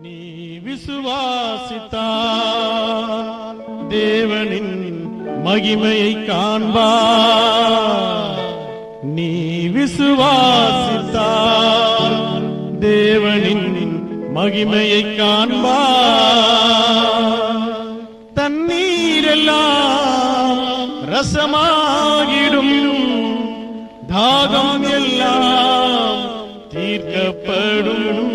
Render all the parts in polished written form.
நீ விசுவாசித்தால் தேவனின் மகிமையை காண்பாய். நீ விசுவாசித்தால் தேவனின் மகிமையை காண்பாய். தண்ணீரெல்லாம் ரசமாகிடும், தாகம் எல்லாம் தீர்க்கப்படும்.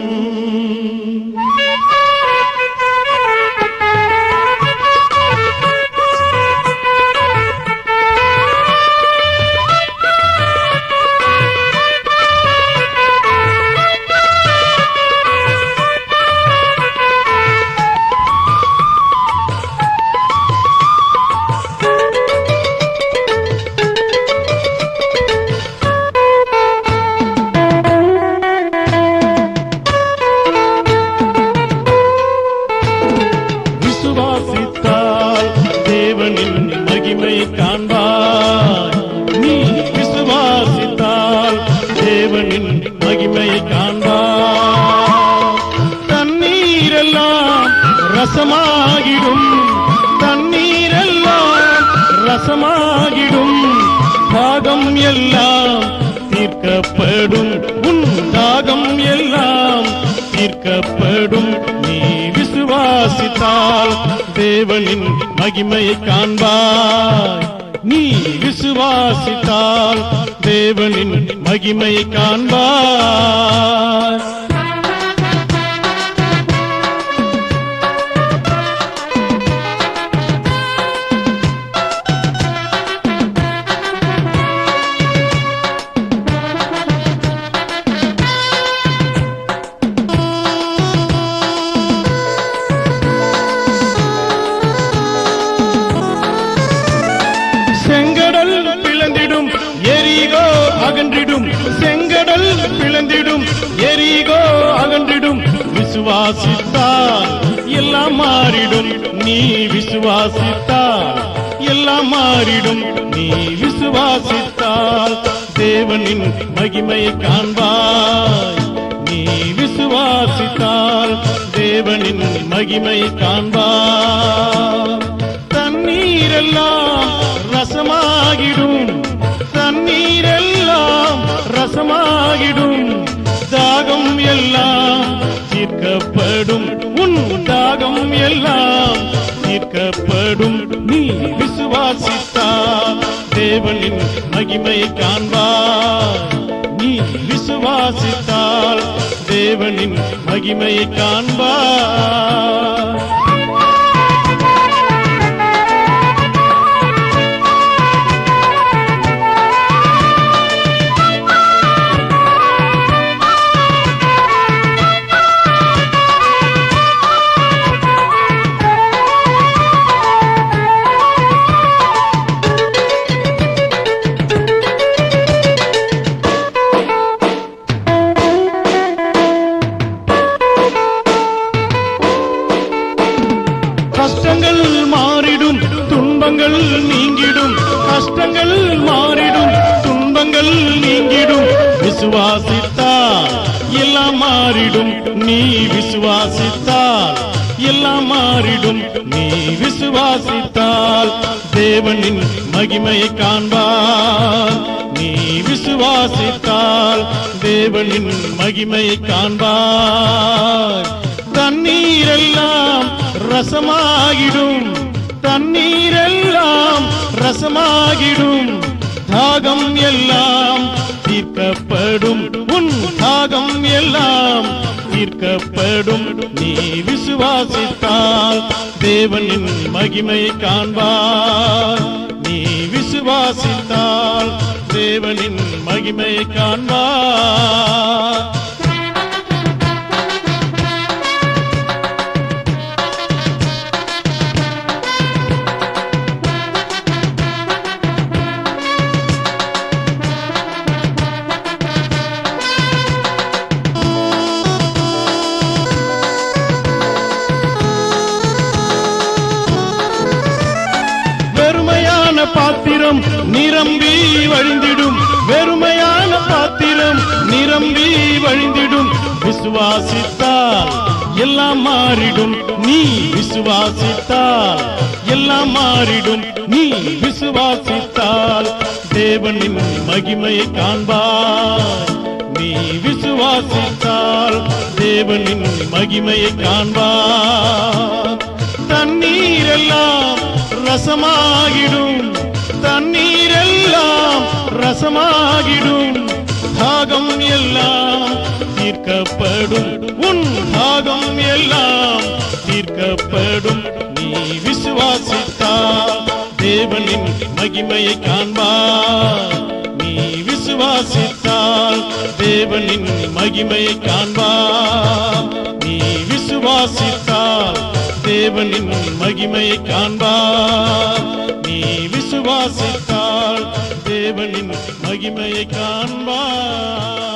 விசுவாசித்தால் தேவனின் மகிமையை காண்பாய். நீ விசுவாசித்தால் தேவனின் மகிமையை காண்பாய். தண்ணீரெல்லாம் ரசமாகிடும், தண்ணீரெல்லாம் ரசமாகிடும், தாகம் எல்லாம் தீர்க்கப்படும். உன் தாகம் எல்லாம் தீர்க்கப்படும். நீ விசுவாசித்தால் தேவனின் மகிமையை காண்பாய். நீ விசுவாசித்தால் தேவனின் மகிமையை காண்பாய். செங்கடல் பிளந்திடும், எரிகோ அகன்றிடும். செங்கடல் பிளந்திடும், எரிகோ அகன்றிடும். விசுவாசித்தால் எல்லாம் மாறிடும். நீ விசுவாசித்தால் எல்லாம் மாறிடும். நீ விசுவாசித்தால் தேவனின் மகிமையை காண்பாய். நீ விசுவாசித்தால் தேவனின் மகிமையை காண்பாய். தண்ணீரெல்லாம் ரசமாகிடும், தண்ணீரெல்லாம் ரசமாகிடும், தாகம் எல்லாம் தீர்க்கப்படும். உன் தாகம் எல்லாம் தீர்க்கப்படும். நீ விசுவாசித்தால் தேவனின் மகிமையை காண்பாய். நீ விசுவாசித்தால் தேவனின் மகிமையை காண்பாய். கஷ்டங்கள் மாறிடும், துன்பங்கள் நீங்கிடும். கஷ்டங்கள் மாறிடும், துன்பங்கள் நீங்கிடும். விசுவாசித்தால் எல்லாம் மாறிடும். நீ விசுவாசித்தால் எல்லாம் மாறிடும். நீ விசுவாசித்தால் தேவனின் மகிமையை காண்பாய். நீ விசுவாசித்தால் தேவனின் மகிமையை காண்பாய். தண்ணீரெல்லாம் ரசமாகிடும், தண்ணீரெல்லாம் ரசமாகிடும், தாகம் எல்லாம் தீர்க்கப்படும். உன் தாகம் எல்லாம் தீர்க்கப்படும். நீ விசுவாசித்தால் தேவனின் மகிமையை காண்பாய். நீ விசுவாசித்தால் தேவனின் மகிமையை காண்பாய். பாத்திரம் நிரம்பி வழிந்திடும், வெறுமையான பாத்திரம் நிரம்பி வழிந்திடும். விசுவாசித்தால் எல்லாம் மாறிடும். நீ விசுவாசித்தால் எல்லாம் மாறிடும். நீ விசுவாசித்தால் தேவனின் மகிமையை காண்பாய். நீ விசுவாசித்தால் தேவனின் மகிமையை காண்பாய். தண்ணீரெல்லாம் ரசமாகிடும். தண்ணீரெல்லாம் ரசமாகிடும். தாகம் எல்லாம் தீர்க்கப்படும். உன் தாகம் எல்லாம் தீர்க்கப்படும். நீ விசுவாசித்தால் தேவனின் மகிமையை காண்பாய். நீ விசுவாசித்தால் தேவனின் மகிமையை காண்பாய். நீ விசுவாசித்தால் தேவனின் மகிமையை காண்பாய். நீ விசுவாசித்தால் தேவனின் மகிமையை காண்பாய்.